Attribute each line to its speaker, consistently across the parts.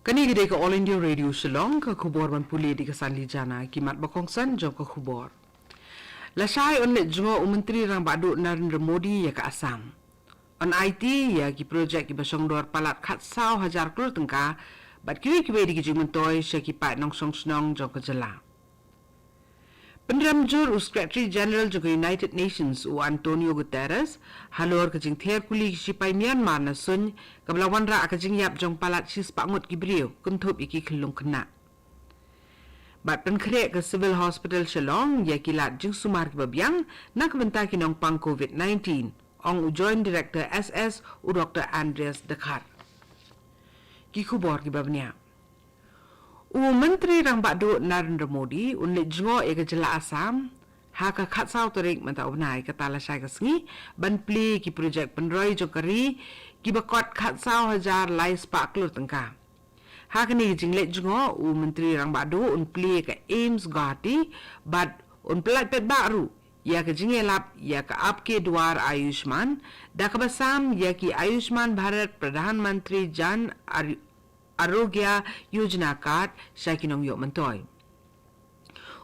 Speaker 1: Kani gede ke All India Radio Shillong ke khubor man puli di kesan lijana kimat bakongsan jong ke khubor. Lasai on let jungo Menteri Rang Badu Narendra Modi ya ke Assam. On IT ya ki projek ki basong dor palat khat sao hajar krore tengka bat kiwi di ki mentoi sya ki pat nong song snong jong ke jela. Penderam jur Secretary General jong United Nations u Antonio Guterres halor ke jing ther kuli ki sipai Myanmar na sun kablawan ra ke jing yap jong palat sis pangut ki brio kuntup iki khilung kena. Bat penkrek ke Civil Hospital Shillong ya kilat jing sumar ki babyang nak benta ki nong pang COVID-19 ong u Joint Director SS u Dr. Andreas Dekhar. Ki khubor ki babnya. Menteri Rang Badu Narendra Modi unlit jungo ega jela Assam haka khat sao torik manta ubnai kata lasai kasngi ban pli ki projek penroi jokari ki bakot khat sao hajar lai spak lur tengka haka ni jinglet jungo Menteri Rang Badu un pli ka Aims Guwahati bat un pelat pet baru ya ke jingelap ya ke apke duar Ayushman da ka basam ya ki Ayushman Bharat Pradhan Mantri Jan Arogya Yojana Card Syakinong Yok Mentoi.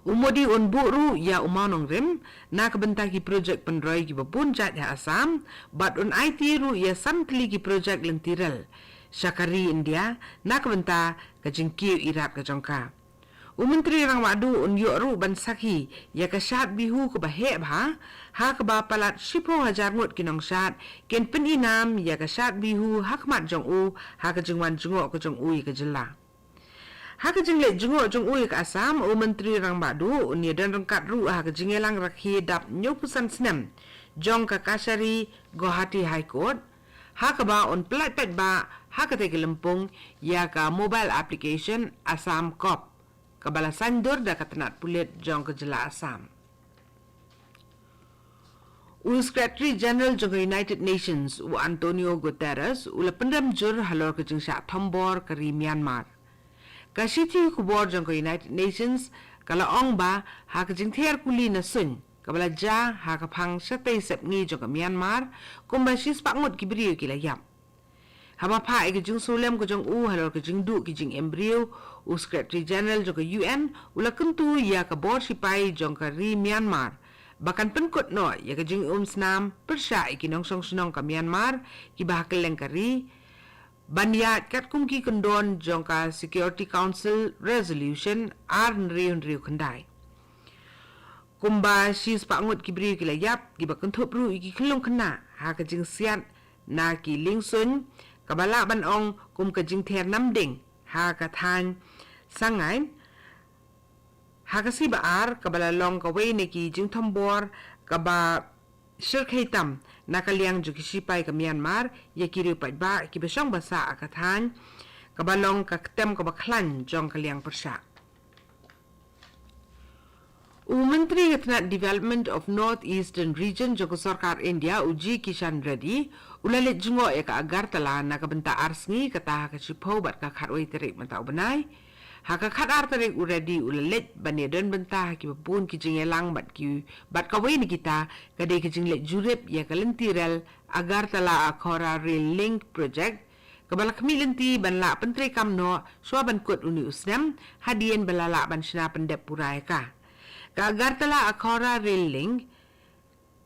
Speaker 1: Umodi on buru ya umanong rim na kabenta ki projek penroi ki babun jat ya Assam but on IT ru ya samtli ki projek lentiral Syakari India na kabenta ka jingkiu irap ka jongka. Menteri Rang Badu un yok ru ban sakhi ya ka syat bihu ke bahek bha ha ka ba palat 10,000 ngut kinong syat ken peninam ya ka syat bihu hakmat jong u ha ka jingwan jengok ke jong u ke jela. Ha ka jingle jengok jong u ke Assam Menteri Rang Badu un ya dan rengkat ru ha ka jingelang rakhi dap nyopusan senam jong ka Kasari Guwahati High Court ha ka ba un pelat pet ba ha ka te lempung ya ka mobile application Assam Cop kabala sandur da katanat pulit jong ke jela Assam. Secretary General jong United Nations u Antonio Guterres ula pendam jur halor ke jing syak thombor ke Myanmar. Kasiti kubor jong ke United Nations kala ong ba ha ke jing ther kuli na sun kabala ja ha ka phang satay sep ngi jong ke Myanmar kumba sis pangut ki brio ki layap. Haba pa ke jing solem ke jong u halor ke jing du ki jing embryo u Secretary General jong ke UN ula kentu ya ke bor sipai jong ke Myanmar bahkan penkut no ya ke jing snam persya ki nong song snong ke Myanmar ki bahkel lengkari banyat kat kumki kendon jong ka Security Council Resolution ar nriun kendai kumba sis pangut ki bri ki layap ki bakan thopru ki khlong khna ha ke jing siat na ki lingsun kabala ban ong kum ka jing ther nam ding ha ka than sangai ha ka si baar kabala long ka we ne ki jing thombor ka ba shirkhai tam na ka liang ju ki sipai ka Myanmar ya ki ri pai ba ki besong basa ka than ka ba long ka tem ka ba khlan jong ka liang persha. Menteri Development of North Eastern Region Joko Sarkar India Uji Kishan Reddy ulalit jungo ya ka Agartala na kabenta arsngi kata ka sipo bat ka khatway terik mata ubanay ha ka khatar terik uredi ulalit banedon benta ki babun ki jingelang bat ka way ni kita kadai ki jinglet jurip ya ka lentiral Agartala Akhora Rail Link Project kabala kami lenti banla pentri kamno swaban kut uni usnam hadien balala ban sina pendep purai ka Agartala Akhora Rail Link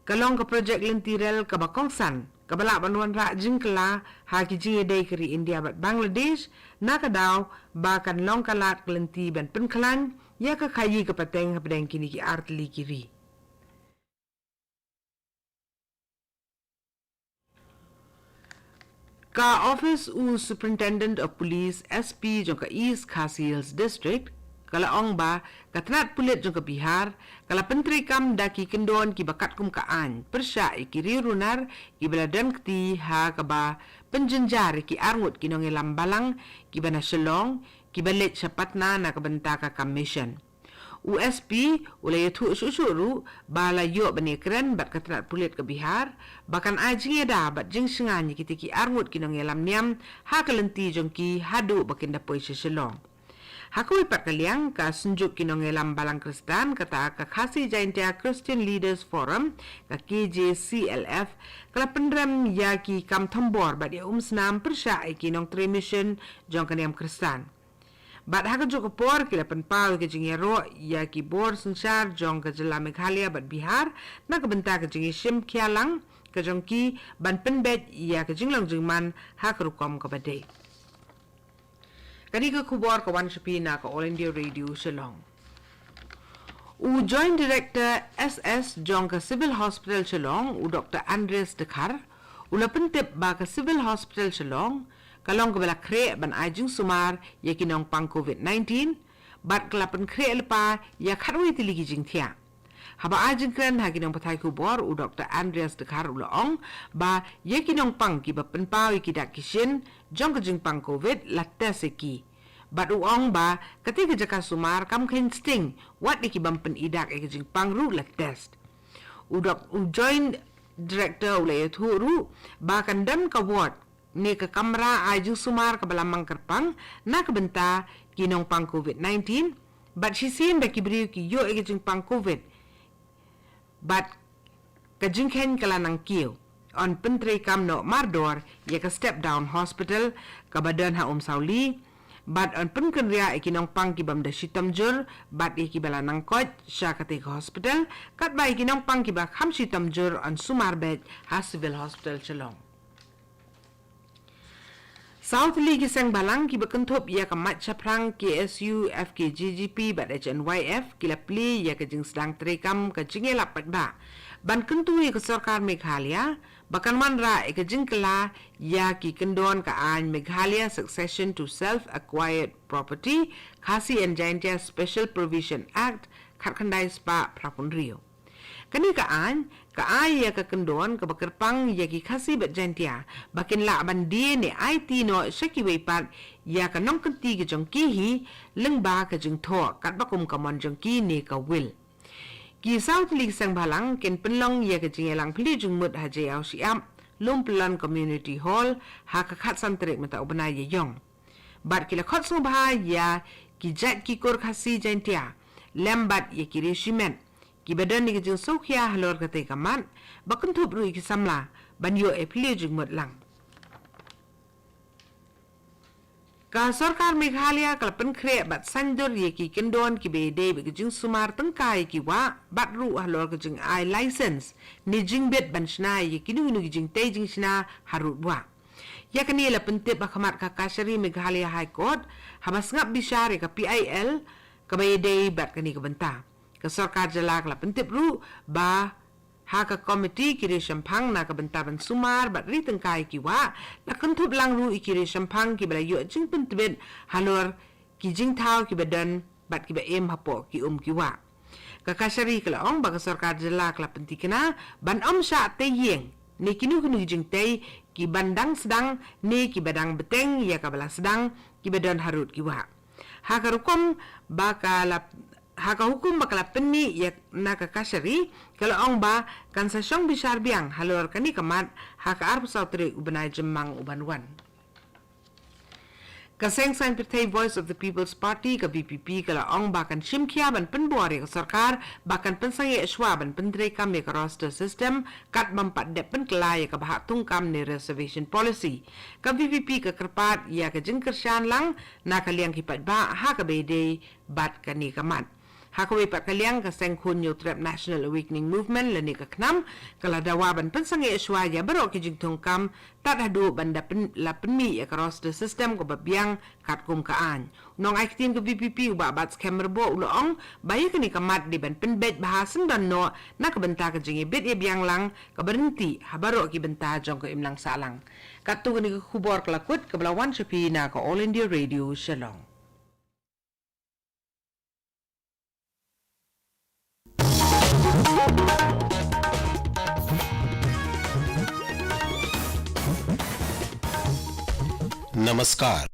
Speaker 1: kalong ka projek lentiral ka bakongsan kabala banwan ra jingkla ha ki jingedai kri India bat Bangladesh na kadaw bakan long kalat lenti ban penklan ya ka khayi ka pateng pedeng kini ki artli kiri ka Office u Superintendent of Police SP jong ka East Khasi Hills District kala ong ba katnat pulit jong ke Bihar kala pentri kam daki kendon ki bakat kum kaan persya ikiri runar ki beladan kti ha ka ba penjenjar ki arngut ki nong elam balang ki bana Shillong ki balet sapatna na kabenta ka commission USP ulay thu susuru bala yo bani kren bat katnat pulit ke Bihar bahkan ajing eda bat jing singan ki arngut ki nong elam niam ha kalenti jong ki hadu bakinda poi Shillong Hakui pakaliang ka sunjuk kinongelam balang Kristan kata ka Khasi Jaintia Christian Leaders Forum ka KJCLF kala pendram yaki kam thambor bad ya snam persya kinong tremission jong kaniam Kristan. Bad haka jo kapor kila penpau ke jingero yaki bor sunshar jong ka jela Meghalaya bad Bihar na ka benta ka jingi shim kialang ka jong ki ban penbet ya ka jinglong jingman haka rukom ka badai. Kani ka kubor ka wan shapi na ka All India Radio Shillong. Joint Director SS Jong ka Civil Hospital Shillong Dr. Andreas Dekhar lapentip ba ka Civil Hospital Shillong kalong ka bala kre ban ajing sumar yakinong pang COVID-19 bat kalapan kre lepa ya kharwi tiligi jing thia. Haba ajing kren haginong patay kubor Dr. Andreas Dekhar ulaong ba yakinong pang kiba penpau ikidak kishin jong ka jing pang COVID latte seki. Bat uong ba ketika jaka sumar kam kain sting wat ikibam pen idak ikijing pang ru la test. Joint Director ulay ru ba kandam ka ward ni ka kamera ajing sumar ka balamang kerpang na kabenta kinong pang COVID-19 bat sisin ba kibriu ki yo ikijing pang COVID bat kajing ken kala nang kiyo on pentre kam no mardor ya ka step down hospital ka badan ha sauli bat on penken ria ikinong pang kibam da shitamjur bat ikibala nang kot sya katik hospital kat ba ikinong pang kiba kham shitamjur on sumar bed ha civil hospital Shillong. South League isang balang kiba kentup ya ka mat chaprang KSU FKGGP bat HNYF kila pli ya ka jing sedang terekam ka jinge lapat ba ban kentu ya ka sarkar Meghalaya bakan manra ka jing kala ya ki kendon ka an Meghalaya Succession to Self-Acquired Property Khasi and Jaintia Special Provision Act kharkhandai spa prapun rio. Kani kaan ya ka kendon ka bakerpang ya ki Khasi bat Jaintia bakin la ban die ne IT no shaki weipat ya ka nong kenti ki jong ki hi leng ba ka jing tho kat bakum ka mon jong ki ne ka will. Ki South League sang balang ken penlong ya ka jing elang pli jung mut ha je au siam Lumpulan Community Hall ha ka khat santrik mata ubna ye yong. Bat kila khot sung ba ya ki jat ki kor Khasi Jaintia lembat ya ki regiment ki badan ni jing sokhia halor kate kaman bakun thup ru ki samla ban yo e pli jing mut lang. Ka sarkar Meghalaya kalpan kre bat sandur ye ki kendon ki be de be jing sumar tangkai ki wa bat ru halor ka jing I license ni jing bet ban shna ye ki nu jing te jing shna harut wa. Ya kani la pentip bakamat ka Kashari Meghalaya High Court habas ngap bisyare ka PIL ka be de bat kani ka benta. Ka sarkar jalak la pentip ru ba haka komiti kiri shampang na kabentaban sumar bat ri tengkai kiwa na kentup lang ru ikiri shampang ki bala yu jing pentibet halor ki jing tau ki badan bat ki ba em hapo ki kiwa ka Kashari kala ong ba ka sarkar jalak la pentikena ban sya te yeng ni kinu jing te ki bandang sedang ni ki badang beteng ya ka bala sedang ki badan harut kiwa haka rukom bakala haka hukum bakala penni ya naka Kashari kalau ong ba kan sa syong bishar biang halor kani kamat haka arp sautri ubanay jemang ubanwan. Kaseng sign pertay Voice of the People's Party ka VPP kalau ong bakan shimkia ban penbuari ka sarkar bakan pensangi eswa ban pentre kam ya ka roster system kat mampat dep penkelay ka bahatung kam ni reservation policy ka VPP ka kerpat ya ka jengkersyan lang nakaliang kipat ba haka bede bat kani kamat. Hakawi pakaliang ka sengkun Youth Rep National Awakening Movement lani ka knam kala dawaban pensangi eswaya baro ki jingtung kam tat hadu banda la penmi ya ka roster system ko babiang kat kum kaan nong aikin ka VPP uba bat scammer bo uloong bayi kani kamat di ban penbet bahasan dan no na ka benta ka jingi bet ya biang lang ka berhenti habaro ki benta jong ka imlang salang katu kani ka kubor kelakut ka belawan sepi na ka All India Radio Shillong.
Speaker 2: नमस्कार।